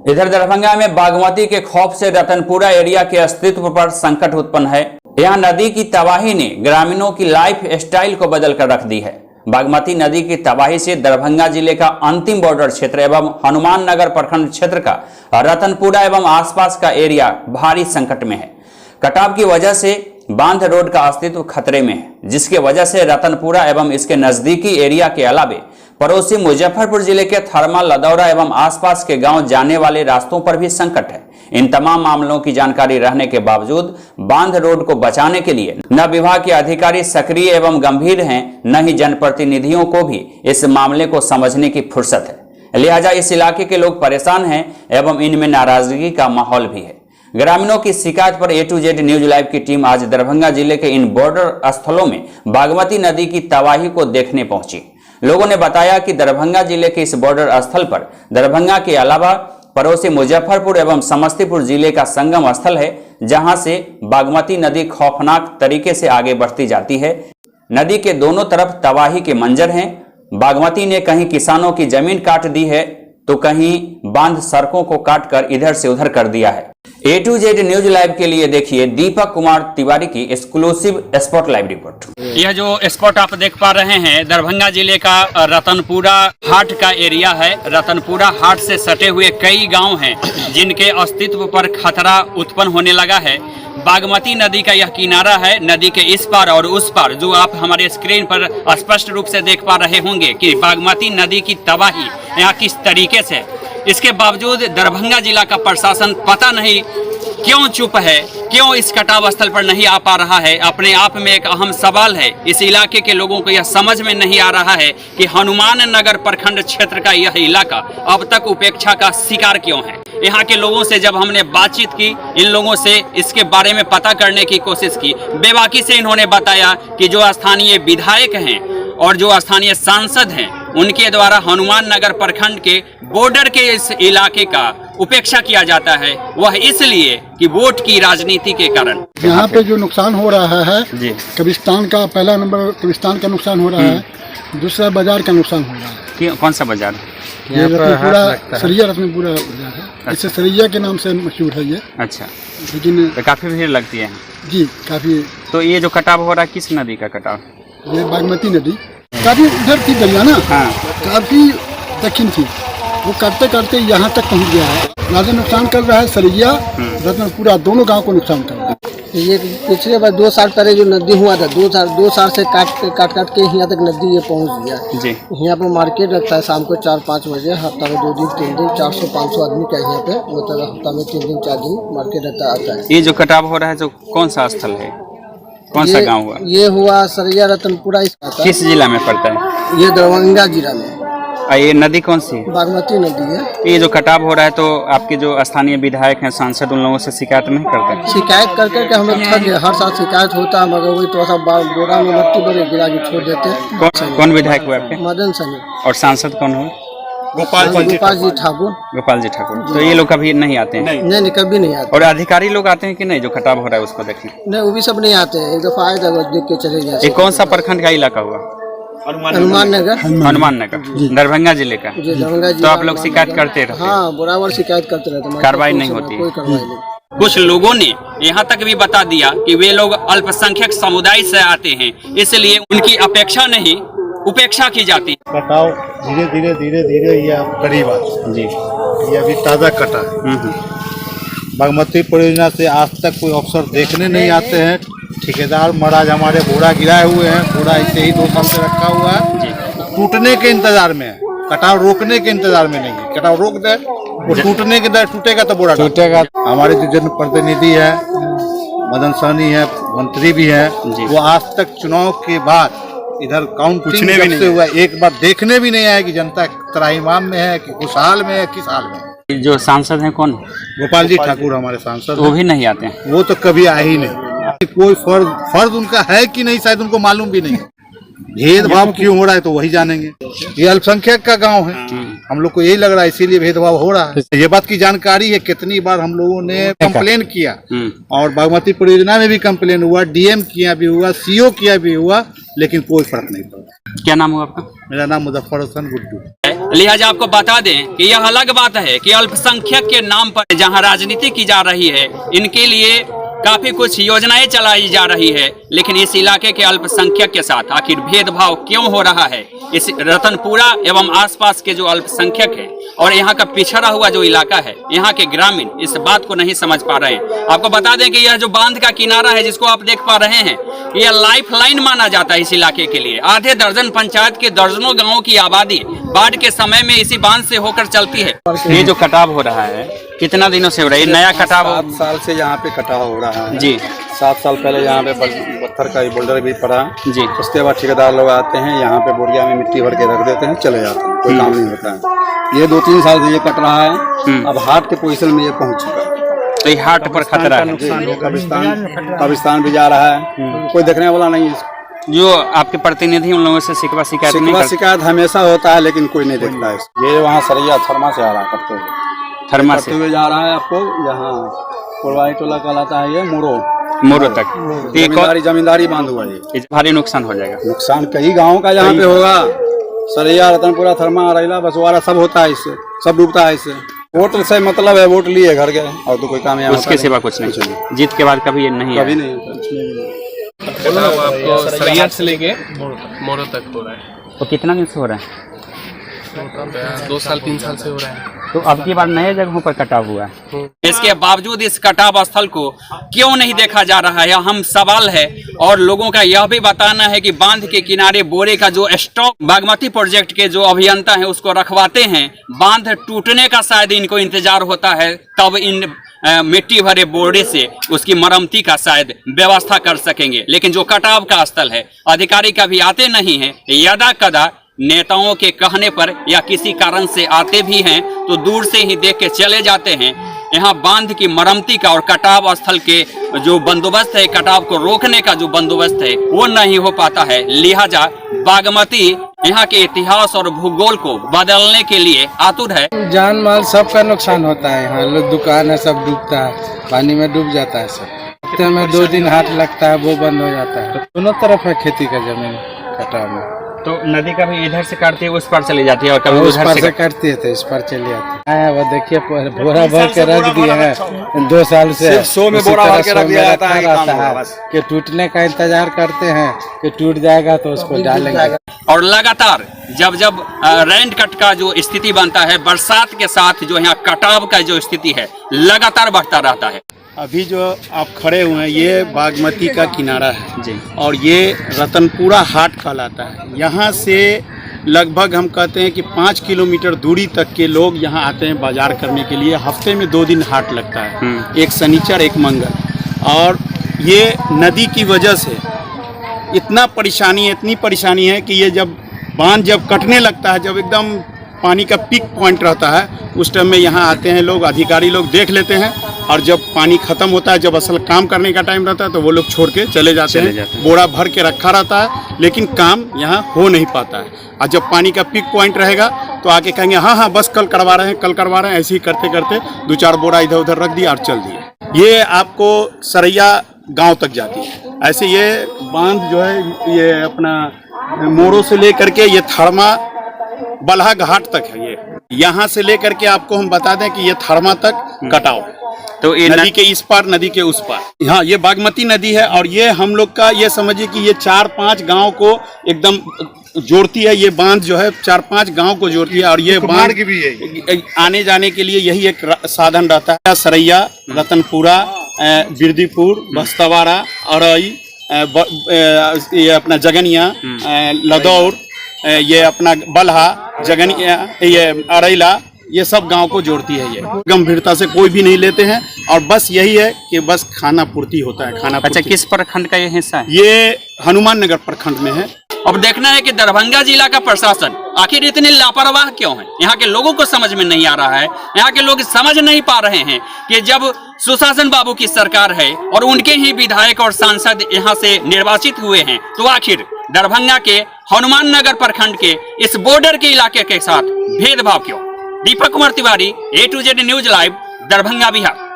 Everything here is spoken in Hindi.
इधर दरभंगा में बागमती के खौफ से रतनपुरा एरिया के अस्तित्व पर संकट उत्पन्न है। यहाँ नदी की तबाही ने ग्रामीणों की लाइफ स्टाइल को बदल कर रख दी है। बागमती नदी की तबाही से दरभंगा जिले का अंतिम बॉर्डर क्षेत्र एवं हनुमान नगर प्रखंड क्षेत्र का रतनपुरा एवं आसपास का एरिया भारी संकट में है। कटाव की वजह से बांध रोड का अस्तित्व खतरे में है, जिसके वजह से रतनपुरा एवं इसके नजदीकी एरिया के अलावे पड़ोसी मुजफ्फरपुर जिले के थरमा, लदौरा एवं आसपास के गांव जाने वाले रास्तों पर भी संकट है। इन तमाम मामलों की जानकारी रहने के बावजूद बांध रोड को बचाने के लिए न विभाग के अधिकारी सक्रिय एवं गंभीर हैं, न ही जनप्रतिनिधियों को भी इस मामले को समझने की फुर्सत है। लिहाजा इस इलाके के लोग परेशान हैं एवं इनमें नाराजगी का माहौल भी है। ग्रामीणों की शिकायत पर A to Z news live की टीम आज दरभंगा जिले के इन बॉर्डर स्थलों में बागमती नदी की तबाही को देखने पहुंची। लोगों ने बताया कि दरभंगा जिले के इस बॉर्डर स्थल पर दरभंगा के अलावा पड़ोसी मुजफ्फरपुर एवं समस्तीपुर जिले का संगम स्थल है, जहां से बागमती नदी खौफनाक तरीके से आगे बढ़ती जाती है। नदी के दोनों तरफ तबाही के मंजर हैं। बागमती ने कहीं किसानों की जमीन काट दी है तो कहीं बांध सड़कों को काटकर इधर से उधर कर दिया है। A to Z news live के लिए देखिए दीपक कुमार तिवारी की एक्सक्लूसिव स्पॉट लाइव रिपोर्ट। यह जो स्पॉट आप देख पा रहे हैं दरभंगा जिले का रतनपुरा हाट का एरिया है। रतनपुरा हाट से सटे हुए कई गांव हैं जिनके अस्तित्व पर खतरा उत्पन्न होने लगा है। बागमती नदी का यह किनारा है। नदी के इस पार और उस पार जो आप हमारे स्क्रीन पर स्पष्ट रूप से देख पा रहे होंगे कि बागमती नदी की तबाही यहाँ किस तरीके से। इसके बावजूद दरभंगा जिला का प्रशासन पता नहीं क्यों चुप है, क्यों इस कटाव स्थल पर नहीं आ पा रहा है। अपने आप में एक अहम सवाल है। इस इलाके के लोगों को यह समझ में नहीं आ रहा है कि हनुमान नगर प्रखंड क्षेत्र का यह इलाका अब तक उपेक्षा का शिकार क्यों है। यहाँ के लोगों से जब हमने बातचीत की, इन लोगों से इसके बारे में पता करने की कोशिश की, बेबाकी से इन्होंने बताया कि जो स्थानीय विधायक हैं और जो स्थानीय सांसद हैं उनके द्वारा हनुमान नगर प्रखंड के बॉर्डर के इस इलाके का उपेक्षा किया जाता है, वह इसलिए कि वोट की राजनीति के कारण। यहाँ पे जो नुकसान हो रहा है कब्रिस्तान का, पहला नंबर कब्रिस्तान का नुकसान हो रहा है, दूसरा बाजार का नुकसान हो रहा है। कौन सा बाजार? ये रतनपुरा, सरिया रतनपुरा बाजार है। अच्छा। इससे सरिया के नाम से मशहूर है ये। अच्छा, लेकिन तो काफी भीड़ लगती है जी, काफी। तो ये जो कटाव हो रहा है किस नदी का कटाव? ये बागमती नदी काफी उधर थी दरिया ना, काफी दक्षिण थी, वो करते करते यहाँ तक पहुँच गया है। ज्यादा नुकसान कर रहा है सरिया, रतनपुरा, दोनों गांव को नुकसान कर रहा है। ये पिछले बार 2 साल पहले जो नदी हुआ था, 2 साल से काट के यहाँ तक नदी ये पहुँच गया जी। यहाँ पे मार्केट लगता है शाम को 4-5 बजे, हफ्ता में 2 दिन 3 दिन 400-500 आदमी का यहाँ पे मतलब हफ्ता में 3 दिन 4 दिन मार्केट रहता आता है। ये जो कटाव हो रहा है जो कौन सा स्थल है, कौन सा गाँव हुआ? ये हुआ सरिया रतनपुरा। किस जिला में पड़ता है? ये दरभंगा जिला में। ये नदी कौन सी? बागमती नदी है। ये जो कटाव हो रहा है तो आपके जो स्थानीय विधायक हैं, सांसद, उन लोगों से शिकायत नहीं करते? शिकायत कर करके हम लोग थक गए। हर साल शिकायत होता है मगर वही थोड़ा सा बोरा में मट्टी बड़े गिरा के छोड़ देते। कौन विधायक हुआ आपके? मदन सनी। और सांसद कौन हुआ? गोपाल जी ठाकुर। गोपाल जी ठाकुर। तो ये लोग कभी नहीं आते हैं? नहीं, कभी नहीं आते। और अधिकारी लोग आते हैं कि नहीं जो कटाव हो रहा है उसको देखने? नहीं, वो भी सब नहीं आते हैं। एक दफा आए थे, देख के चले गए। ये कौन सा प्रखंड का इलाका हुआ? हनुमान नगर, दरभंगा जिले का। तो आप लोग शिकायत करते रहते? हाँ, बराबर शिकायत करते रहते। कार्रवाई नहीं होती? कोई कार्रवाई नहीं। कुछ लोगों ने यहाँ तक भी बता दिया कि वे लोग अल्पसंख्यक समुदाय से आते हैं, इसलिए उनकी अपेक्षा नहीं उपेक्षा की जाती। कटाव धीरे धीरे ये करीब आता जी। ये अभी ताज़ा कटा है। बागमती परियोजना से आज तक कोई अफसर देखने नहीं आते हैं। ठेकेदार महाराज हमारे बोरा गिराए हुए हैं, बोरा ऐसे ही 2 साल से रखा हुआ है। टूटने के इंतजार में है, कटाव रोकने के इंतजार में नहीं है। कटाव रोक दे, वो टूटने के दर टूटेगा तो बोरा टूटेगा। हमारे जो जनप्रतिनिधि है, मदन सहनी है, मंत्री भी है, वो आज तक चुनाव के बाद इधर काउंटिंग जब से हुआ एक बार देखने भी नहीं आया कि जनता त्राहिमाम में है कि खुशहाल में है, किस हाल में है। जो सांसद हैं कौन? गोपाल जी ठाकुर हमारे सांसद। वो भी नहीं आते हैं? वो तो कभी आए ही नहीं। कोई फर्ज उनका है कि नहीं शायद उनको मालूम भी नहीं। भेदभाव क्यों हो रहा है तो वही जानेंगे। ये अल्पसंख्यक का गांव है, हम लोग को यही लग रहा है, इसीलिए भेदभाव हो रहा है। ये बात की जानकारी है, कितनी बार हम लोगों ने कंप्लेन किया और बागमती परियोजना में भी कंप्लेन हुआ, डीएम किया भी हुआ, सीओ किया भी हुआ, लेकिन कोई फर्क नहीं पड़ा। क्या नाम हुआ आपका? मेरा नाम मुजफ्फर हसन गुड्डू। लिहाजा आपको बता दें कि यह अलग बात है कि अल्पसंख्यक के नाम पर जहां राजनीति की जा रही है, इनके लिए काफी कुछ योजनाएं चलाई जा रही है, लेकिन इस इलाके के अल्पसंख्यक के साथ आखिर भेदभाव क्यों हो रहा है? इस रतनपुरा एवं आसपास के जो अल्पसंख्यक है और यहाँ का पिछड़ा हुआ जो इलाका है, यहाँ के ग्रामीण इस बात को नहीं समझ पा रहे हैं। आपको बता दें कि यह जो बांध का किनारा है जिसको आप देख पा रहे हैं, यह लाइफ लाइन माना जाता है इस इलाके के लिए। आधे दर्जन पंचायत के दर्जनों गाँव की आबादी बाढ़ के समय में इसी बांध से होकर चलती है। ये जो कटाव हो रहा है कितना दिनों से हो रहा है? नया कटाव 7 साल से यहाँ पे कटाव हो रहा है जी। 7 साल पहले यहाँ पे पत्थर का बोल्डर भी पड़ा जी। उसके बाद ठेकेदार लोग आते हैं, यहाँ पे बोरिया में मिट्टी भर के रख देते हैं, चले जाते हैं, कोई काम नहीं होता है। ये 2-3 साल से ये कट रहा है, अब हाट के पोजीशन में ये पहुँच चुका है। तो ये हाट पर खतरा है। कब्रिस्तान भी जा रहा है, कोई देखने वाला नहीं है। जो आपके प्रतिनिधि उन लोगों से शिकवा शिकायत नहीं करते? शिकायत हमेशा होता है, लेकिन कोई नहीं देखता है। ये वहाँ सरैया थर्मा से आ रहा है, करते हुए थर्मा करते हुए जा रहा है। आपको यहाँ पुरवाई टोला कहलाता है, ये मोरो तक जमींदारी बांध हुआ है। ये भारी नुकसान हो जाएगा। नुकसान कई गाँव का यहाँ पे होगा। सरैया, रतनपुरा, थर्मा, अरैला, बसवाड़ा सब होता है, इससे सब डूबता है। इससे वोट से मतलब है, वोट लिए घर गए और तो कोई काम यहाँ उसके सिवा कुछ नहीं। जीत के बाद कभी नहीं, कभी नहीं। आपको सरैया से लेके मोरो तक हो रहा है। तो कितना दिन से हो रहा है? 2 साल 3 साल से हो रहा है। तो अब की बार नए जगहों पर कटाव हुआ है। इसके बावजूद इस कटाव स्थल को क्यों नहीं देखा जा रहा है, यह हम सवाल है। और लोगों का यह भी बताना है कि बांध के किनारे बोरे का जो स्टॉक बागमती प्रोजेक्ट के जो अभियंता हैं उसको रखवाते हैं। बांध टूटने का शायद इनको इंतजार होता है, तब इन मिट्टी भरे बोरे से उसकी मरम्मती का शायद व्यवस्था कर सकेंगे। लेकिन जो कटाव का स्थल है, अधिकारी कभी आते नहीं है। यदा कदा नेताओं के कहने पर या किसी कारण से आते भी हैं तो दूर से ही देख के चले जाते हैं। यहाँ बांध की मरम्मती का और कटाव स्थल के जो बंदोबस्त है, कटाव को रोकने का जो बंदोबस्त है, वो नहीं हो पाता है। लिहाजा बागमती यहाँ के इतिहास और भूगोल को बदलने के लिए आतुर है। जान माल सबका नुकसान होता है। यहाँ लोग दुकान है, सब डूबता है, पानी में डूब जाता है। सब हफ्ते में 2 दिन हाट लगता है, वो बंद हो जाता है। दोनों तरफ है खेती का जमीन कटाव में। तो नदी कभी इधर से काटती है, उस पर चली जाती है, और कभी उस पर से काटती है तो इस पर चली जाती है। वो देखिए बोरा भर के रख दिए हैं 2 साल से। 100 में बोरा भर के रख दिया जाता है कि टूटने का इंतजार करते हैं कि टूट जाएगा तो उसको डालेंगे। और लगातार जब जब रैंड कट का जो स्थिति बनता है, बरसात के साथ जो यहाँ कटाव का जो स्थिति है लगातार बढ़ता रहता है। अभी जो आप खड़े हुए हैं ये बागमती का किनारा है जी। और ये रतनपुरा हाट कहलाता है। यहाँ से लगभग हम कहते हैं कि 5 किलोमीटर दूरी तक के लोग यहाँ आते हैं बाजार करने के लिए। हफ्ते में 2 दिन हाट लगता है, एक शनिचर एक मंगल। और ये नदी की वजह से इतना परेशानी है, इतनी परेशानी है कि ये जब बांध जब कटने लगता है, जब एकदम पानी का पीक पॉइंट रहता है, उस टाइम में यहाँ आते हैं लोग, अधिकारी लोग देख लेते हैं। और जब पानी खत्म होता है, जब असल काम करने का टाइम रहता है, तो वो लोग छोड़ के चले जाते हैं। बोरा भर के रखा रहता है, लेकिन काम यहाँ हो नहीं पाता है। और जब पानी का पीक पॉइंट रहेगा तो आके कहेंगे हाँ बस कल करवा रहे हैं। ऐसे ही करते करते 2-4 बोरा इधर उधर रख दिया और चल दिए। ये आपको सरैया गांव तक जाती है। ऐसे ये बांध जो है ये अपना मोरो से लेकर के ये थर्मा बलहा घाट तक है। ये यहाँ से लेकर के आपको हम बता दें कि ये थर्मा तक कटाव है। तो ये नदी के इस पार, नदी के उस पार। हाँ, ये बागमती नदी है और ये हम लोग का ये समझिए कि ये 4-5 गांव को एकदम जोड़ती है। ये बांध जो है 4-5 गांव को जोड़ती है। और ये बांध भी है, आने जाने के लिए यही एक साधन रहता है। सरैया, रतनपुरा, बिरदीपुर, बस्तवाड़ा, अरई, ये अपना जगनिया, लदौर, ये अपना बलहा, जगनिया, ये अरैला, ये सब गांव को जोड़ती है। ये गंभीरता से कोई भी नहीं लेते हैं और बस यही है कि बस खाना पूर्ति होता है। खाना अच्छा, किस प्रखंड का ये हिस्सा है? ये हनुमान नगर प्रखंड में है। अब देखना है कि दरभंगा जिला का प्रशासन आखिर इतने लापरवाह क्यों है। यहाँ के लोगों को समझ में नहीं आ रहा है। यहाँ के लोग समझ नहीं पा रहे हैं कि जब सुशासन बाबू की सरकार है और उनके ही विधायक और सांसद यहाँ से निर्वाचित हुए हैं, तो आखिर दरभंगा के हनुमान नगर प्रखंड के इस बॉर्डर के इलाके के साथ भेदभाव क्यों? Deepak Kumar Tiwari, A to Z news live, Darbhanga, Bihar.